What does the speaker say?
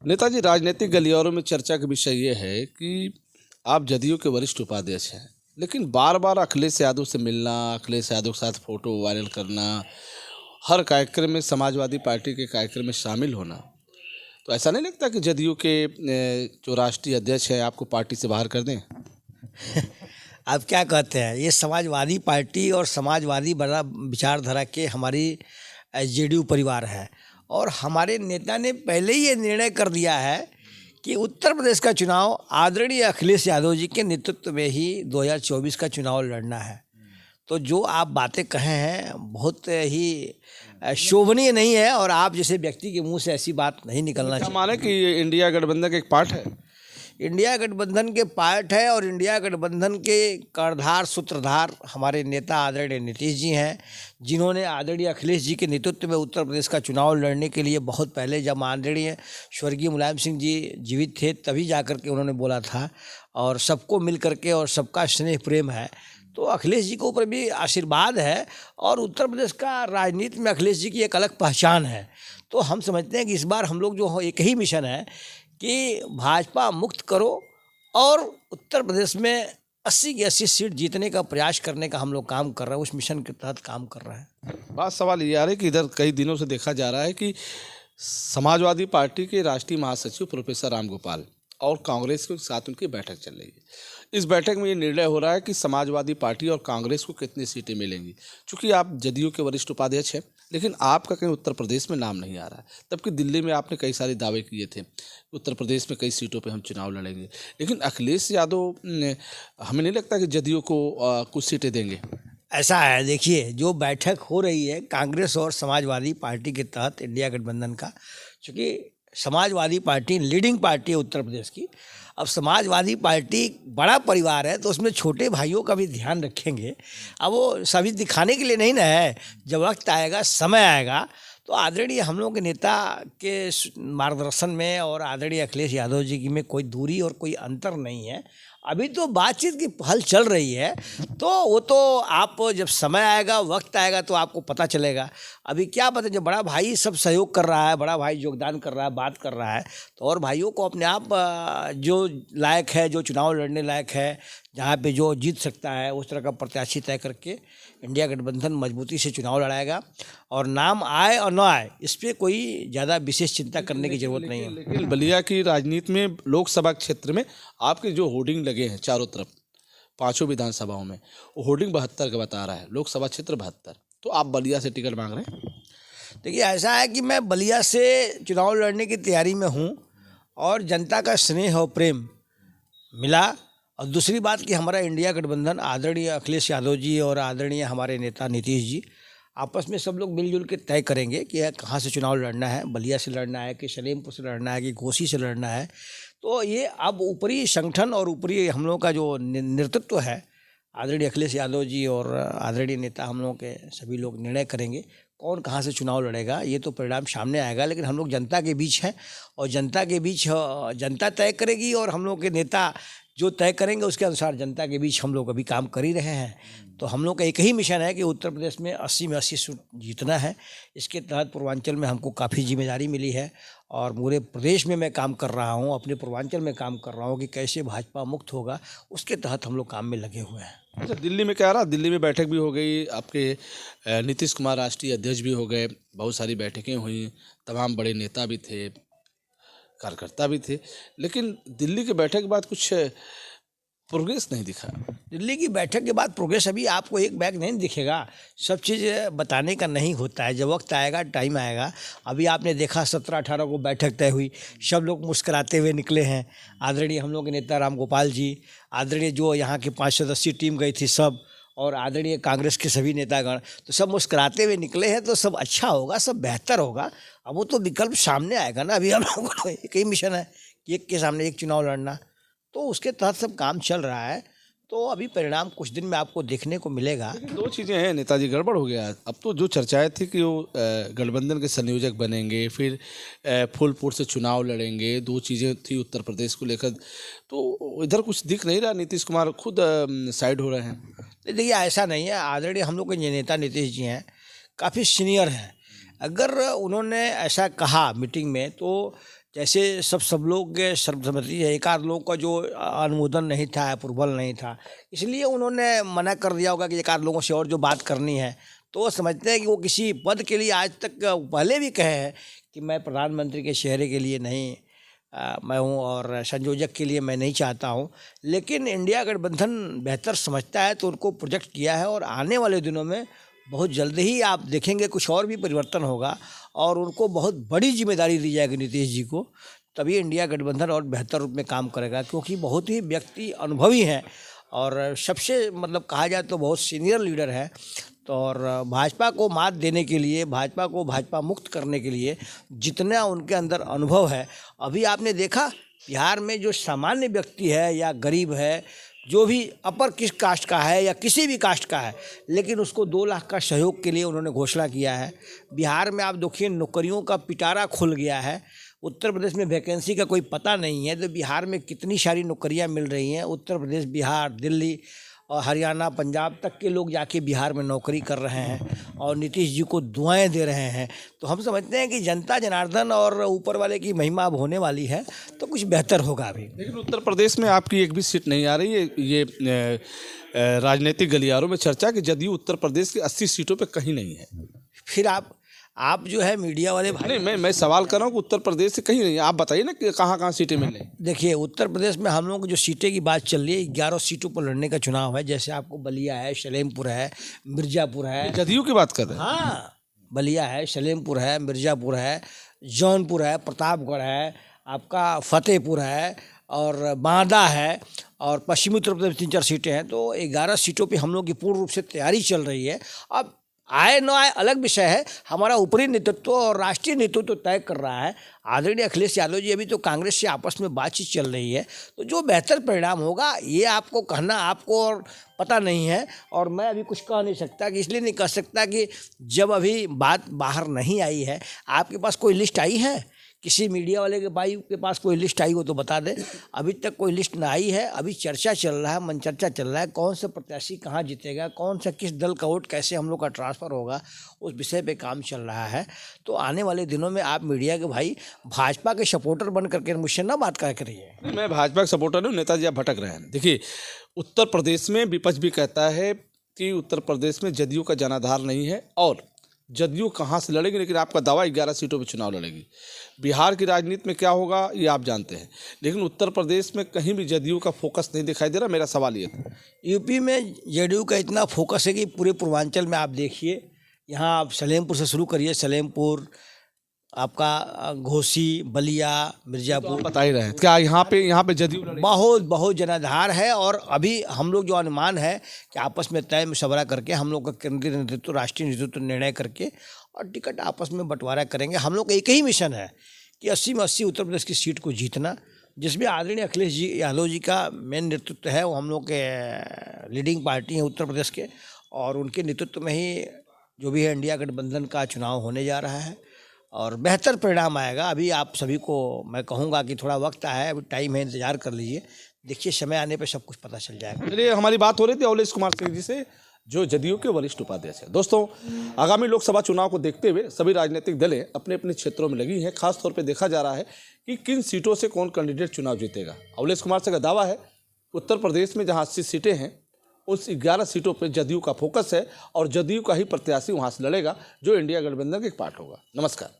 नेताजी, राजनीतिक गलियारों में चर्चा का विषय ये है कि आप जदयू के वरिष्ठ उपाध्यक्ष हैं, लेकिन बार बार अखिलेश यादव से मिलना, अखिलेश यादव के साथ फोटो वायरल करना, हर कार्यक्रम में समाजवादी पार्टी के कार्यक्रम में शामिल होना, तो ऐसा नहीं लगता कि जदयू के जो राष्ट्रीय अध्यक्ष हैं आपको पार्टी से बाहर कर दें? आप क्या कहते हैं, ये समाजवादी पार्टी और समाजवादी बड़ा विचारधारा के हमारी जेडीयू परिवार है और हमारे नेता ने पहले ही ये निर्णय कर दिया है कि उत्तर प्रदेश का चुनाव आदरणीय अखिलेश यादव जी के नेतृत्व में ही 2024 का चुनाव लड़ना है। तो जो आप बातें कहे हैं बहुत ही शोभनीय नहीं है और आप जैसे व्यक्ति के मुंह से ऐसी बात नहीं निकलना चाहिए। माने कि इंडिया गठबंधन का एक पार्ट है, इंडिया गठबंधन के पार्ट है और इंडिया गठबंधन के कर्णधार सूत्रधार हमारे नेता आदरणीय नीतीश जी हैं, जिन्होंने आदरणीय अखिलेश जी के नेतृत्व में उत्तर प्रदेश का चुनाव लड़ने के लिए बहुत पहले, जब आदरणीय स्वर्गीय मुलायम सिंह जी जीवित थे तभी जाकर के उन्होंने बोला था और सबको मिल करके और सबका स्नेह प्रेम है। तो अखिलेश जी के ऊपर भी आशीर्वाद है और उत्तर प्रदेश का राजनीति में अखिलेश जी की एक अलग पहचान है। तो हम समझते हैं कि इस बार हम लोग जो एक ही मिशन है कि भाजपा मुक्त करो और उत्तर प्रदेश में 80 की 80 सीट जीतने का प्रयास करने का हम लोग काम कर रहे हैं, उस मिशन के तहत काम कर रहे हैं। बात सवाल ये आ रहा है कि इधर कई दिनों से देखा जा रहा है कि समाजवादी पार्टी के राष्ट्रीय महासचिव प्रोफेसर राम गोपाल और कांग्रेस के साथ उनकी बैठक चल रही है। इस बैठक में ये निर्णय हो रहा है कि समाजवादी पार्टी और कांग्रेस को कितनी सीटें मिलेंगी। चूँकि आप जदयू के वरिष्ठ उपाध्यक्ष हैं, लेकिन आपका कहीं उत्तर प्रदेश में नाम नहीं आ रहा है, जबकि दिल्ली में आपने कई सारे दावे किए थे उत्तर प्रदेश में कई सीटों पे हम चुनाव लड़ेंगे। लेकिन अखिलेश यादव हमें नहीं लगता कि जदयू को कुछ सीटें देंगे। ऐसा है, देखिए जो बैठक हो रही है कांग्रेस और समाजवादी पार्टी के तहत इंडिया गठबंधन का, चूँकि समाजवादी पार्टी लीडिंग पार्टी है उत्तर प्रदेश की। अब समाजवादी पार्टी बड़ा परिवार है तो उसमें छोटे भाइयों का भी ध्यान रखेंगे। अब वो सभी दिखाने के लिए नहीं ना है, जब वक्त आएगा, समय आएगा तो आदरणीय हम लोग के नेता के मार्गदर्शन में और आदरणीय अखिलेश यादव जी की में कोई दूरी और कोई अंतर नहीं है। अभी तो बातचीत की पहल चल रही है, तो वो तो आप जब समय आएगा, वक्त आएगा तो आपको पता चलेगा। अभी क्या पता, जब बड़ा भाई सब सहयोग कर रहा है, बड़ा भाई योगदान कर रहा है, बात कर रहा है, तो और भाइयों को अपने आप जो लायक है, जो चुनाव लड़ने लायक है, जहाँ पे जो जीत सकता है उस तरह का प्रत्याशी तय करके इंडिया गठबंधन मजबूती से चुनाव लड़ाएगा। और नाम आए और न आए इस पर कोई ज़्यादा विशेष चिंता करने की जरूरत नहीं है। लेकिन बलिया की राजनीति में लोकसभा क्षेत्र में आपके जो होर्डिंग लगे हैं चारों तरफ, पांचों विधानसभाओं में, वो होर्डिंग 72 का बता रहा है, लोकसभा क्षेत्र 72। तो आप बलिया से टिकट मांग रहे हैं? देखिए ऐसा है कि मैं बलिया से चुनाव लड़ने की तैयारी में हूँ और जनता का स्नेह और प्रेम मिला। और दूसरी बात कि हमारा इंडिया गठबंधन आदरणीय अखिलेश यादव जी और आदरणीय हमारे नेता नीतीश जी आपस में सब लोग मिलजुल के तय करेंगे कि कहाँ से चुनाव लड़ना है, बलिया से लड़ना है कि सलेमपुर से लड़ना है कि घोसी से लड़ना है। तो ये अब ऊपरी संगठन और ऊपरी हम लोग का जो नेतृत्व है, आदरणीय अखिलेश यादव जी और आदरणीय नेता हम लोग के सभी लोग निर्णय करेंगे कौन कहाँ से चुनाव लड़ेगा। ये तो परिणाम सामने आएगा, लेकिन हम लोग जनता के बीच हैं और जनता के बीच जनता तय करेगी और हम लोग के नेता जो तय करेंगे उसके अनुसार जनता के बीच हम लोग अभी काम कर ही रहे हैं। तो हम लोग का एक ही मिशन है कि उत्तर प्रदेश में 80 में 80 सीट जीतना है। इसके तहत पूर्वांचल में हमको काफ़ी जिम्मेदारी मिली है और पूरे प्रदेश में मैं काम कर रहा हूँ, अपने पूर्वांचल में काम कर रहा हूँ कि कैसे भाजपा मुक्त होगा, उसके तहत हम लोग काम में लगे हुए हैं। अच्छा, दिल्ली में क्या रहा? दिल्ली में बैठक भी हो गई, आपके नीतीश कुमार राष्ट्रीय अध्यक्ष भी हो गए, बहुत सारी बैठकें हुई, तमाम बड़े नेता भी थे, कार्यकर्ता भी थे, लेकिन दिल्ली की बैठक के बाद कुछ प्रोग्रेस नहीं दिखा। दिल्ली की बैठक के बाद प्रोग्रेस अभी आपको एक बैग नहीं दिखेगा, सब चीज़ बताने का नहीं होता है, जब वक्त आएगा, टाइम आएगा। अभी आपने देखा 17-18 को बैठक तय हुई, सब लोग मुस्कुराते हुए निकले हैं। आदरणीय हम लोग के नेता राम गोपाल जी, आदरणीय जो यहाँ की 5 सदस्यीय टीम गई थी सब, और आदरणीय कांग्रेस के सभी नेतागण, तो सब मुस्कुराते हुए निकले हैं। तो सब अच्छा होगा, सब बेहतर होगा। अब वो तो विकल्प सामने आएगा ना। अभी हम लोगों को एक ही मिशन है कि एक के सामने एक चुनाव लड़ना, तो उसके तहत सब काम चल रहा है। तो अभी परिणाम कुछ दिन में आपको देखने को मिलेगा। दो चीज़ें हैं नेताजी, गड़बड़ हो गया। अब तो जो चर्चाएं थी कि वो गठबंधन के संयोजक बनेंगे, फिर फूलपुर से चुनाव लड़ेंगे, दो चीज़ें थी उत्तर प्रदेश को लेकर, तो इधर कुछ दिख नहीं रहा। नीतीश कुमार खुद साइड हो रहे हैं। देखिए ऐसा नहीं है, आदरणीय हम लोग के ये नेता नीतीश जी हैं, काफ़ी सीनियर हैं। अगर उन्होंने ऐसा कहा मीटिंग में, तो जैसे सब लोग के सर्वसम्मति है, एक आध लोग का जो अनुमोदन नहीं था, अप्रूवल नहीं था, इसलिए उन्होंने मना कर दिया होगा कि एक आध लोगों से और जो बात करनी है। तो वो समझते हैं कि वो किसी पद के लिए आज तक पहले भी कहे हैं कि मैं प्रधानमंत्री के चेहरे के लिए नहीं मैं हूँ और संयोजक के लिए मैं नहीं चाहता हूँ। लेकिन इंडिया गठबंधन बेहतर समझता है तो उनको प्रोजेक्ट किया है और आने वाले दिनों में बहुत जल्द ही आप देखेंगे कुछ और भी परिवर्तन होगा और उनको बहुत बड़ी जिम्मेदारी दी जाएगी नीतीश जी को। तभी इंडिया गठबंधन और बेहतर रूप में काम करेगा, क्योंकि बहुत ही व्यक्ति अनुभवी हैं और सबसे मतलब कहा जाए तो बहुत सीनियर लीडर है। तो और भाजपा को मात देने के लिए, भाजपा को भाजपा मुक्त करने के लिए जितना उनके अंदर अनुभव है, अभी आपने देखा बिहार में जो सामान्य व्यक्ति है या गरीब है, जो भी अपर किस कास्ट का है या किसी भी कास्ट का है, लेकिन उसको 2 लाख का सहयोग के लिए उन्होंने घोषणा किया है। बिहार में आप देखिए नौकरियों का पिटारा खुल गया है। उत्तर प्रदेश में वैकेंसी का कोई पता नहीं है, तो बिहार में कितनी सारी नौकरियां मिल रही हैं। उत्तर प्रदेश, बिहार, दिल्ली और हरियाणा, पंजाब तक के लोग जाके बिहार में नौकरी कर रहे हैं और नीतीश जी को दुआएं दे रहे हैं। तो हम समझते हैं कि जनता जनार्दन और ऊपर वाले की महिमा अब होने वाली है, तो कुछ बेहतर होगा अभी। लेकिन उत्तर प्रदेश में आपकी एक भी सीट नहीं आ रही है। ये राजनीतिक गलियारों में चर्चा कि जदयू उत्तर प्रदेश की 80 सीटों पे कहीं नहीं है। फिर आप जो है मीडिया वाले भाई, नहीं, मैं सवाल कर रहा हूँ कि उत्तर प्रदेश से कहीं नहीं है। आप बताइए ना कि कहाँ सीटें मिले। देखिए उत्तर प्रदेश में हम लोगों की जो सीटें की बात चल रही है, 11 सीटों पर लड़ने का चुनाव है। जैसे आपको बलिया है, सलेमपुर है, मिर्ज़ापुर है। जदयू की बात कर रहे हैं? हाँ, बलिया है, सलेमपुर है, मिर्ज़ापुर है, जौनपुर है, प्रतापगढ़ है, आपका फतेहपुर है और बांदा है और पश्चिमी उत्तर प्रदेश 3-4 सीटें हैं। तो 11 सीटों पे हम लोग की पूर्ण रूप से तैयारी चल रही है। अब आए न आए अलग विषय है, हमारा ऊपरी नेतृत्व और राष्ट्रीय नेतृत्व तय कर रहा है। आदरणीय अखिलेश यादव जी अभी तो कांग्रेस से आपस में बातचीत चल रही है, तो जो बेहतर परिणाम होगा ये आपको कहना आपको और पता नहीं है और मैं अभी कुछ कह नहीं सकता। कि इसलिए नहीं कह सकता कि जब अभी बात बाहर नहीं आई है। आपके पास कोई लिस्ट आई है? किसी मीडिया वाले के भाई के पास कोई लिस्ट आई हो तो बता दे। अभी तक कोई लिस्ट ना आई है। अभी चर्चा चल रहा है, मन चर्चा चल रहा है, कौन सा प्रत्याशी कहाँ जीतेगा, कौन सा किस दल का वोट कैसे हम लोग का ट्रांसफ़र होगा, उस विषय पे काम चल रहा है। तो आने वाले दिनों में आप मीडिया के भाई भाजपा के सपोर्टर बन करके मुझसे ना बात करिए। मैं भाजपा का सपोर्टर हूँ, नेताजी आप भटक रहे हैं। देखिए उत्तर प्रदेश में विपक्ष भी कहता है कि उत्तर प्रदेश में जदयू का जनाधार नहीं है और जदयू कहाँ से लड़ेगी, लेकिन आपका दावा 11 सीटों पर चुनाव लड़ेगी। बिहार की राजनीति में क्या होगा ये आप जानते हैं, लेकिन उत्तर प्रदेश में कहीं भी जदयू का फोकस नहीं दिखाई दे रहा। मेरा सवाल ये था, यूपी में जदयू का इतना फोकस है कि पूरे पूर्वांचल में आप देखिए, यहाँ आप सलेमपुर से शुरू करिए, सलेमपुर, आपका घोसी, बलिया, मिर्ज़ापुर, बता ही रहे हैं क्या यहाँ पे जदयू लड़ेगी? बहुत जनाधार है। और अभी हम लोग जो अनुमान है कि आपस में तय मशवरा करके हम लोग का केंद्रीय नेतृत्व, राष्ट्रीय नेतृत्व निर्णय करके और टिकट आपस में बंटवारा करेंगे। हम लोग का एक ही मिशन है कि 80 में 80 उत्तर प्रदेश की सीट को जीतना, जिसमें आदरणीय अखिलेश जी यादव जी का मेन नेतृत्व है। वो हम लोग के लीडिंग पार्टी हैं उत्तर प्रदेश के और उनके नेतृत्व में ही जो भी है इंडिया गठबंधन का चुनाव होने जा रहा है और बेहतर परिणाम आएगा। अभी आप सभी को मैं कहूँगा कि थोड़ा वक्त है, अभी टाइम है, इंतजार कर लीजिए, देखिए समय आने पे सब कुछ पता चल जाएगा। चलिए, हमारी बात हो रही थी अवलेश कुमार सिंह जी से, जो जदयू के वरिष्ठ उपाध्यक्ष हैं। दोस्तों, आगामी लोकसभा चुनाव को देखते हुए सभी राजनीतिक दलें अपने अपने क्षेत्रों में लगी हैं। खास तौर पे देखा जा रहा है कि किन सीटों से कौन कैंडिडेट चुनाव जीतेगा। अवलेश कुमार सिंह का दावा है उत्तर प्रदेश में जहाँ 80 सीटें हैं उस 11 सीटों पर जदयू का फोकस है और जदयू का ही प्रत्याशी वहाँ से लड़ेगा, जो इंडिया गठबंधन का एक पार्ट होगा। नमस्कार।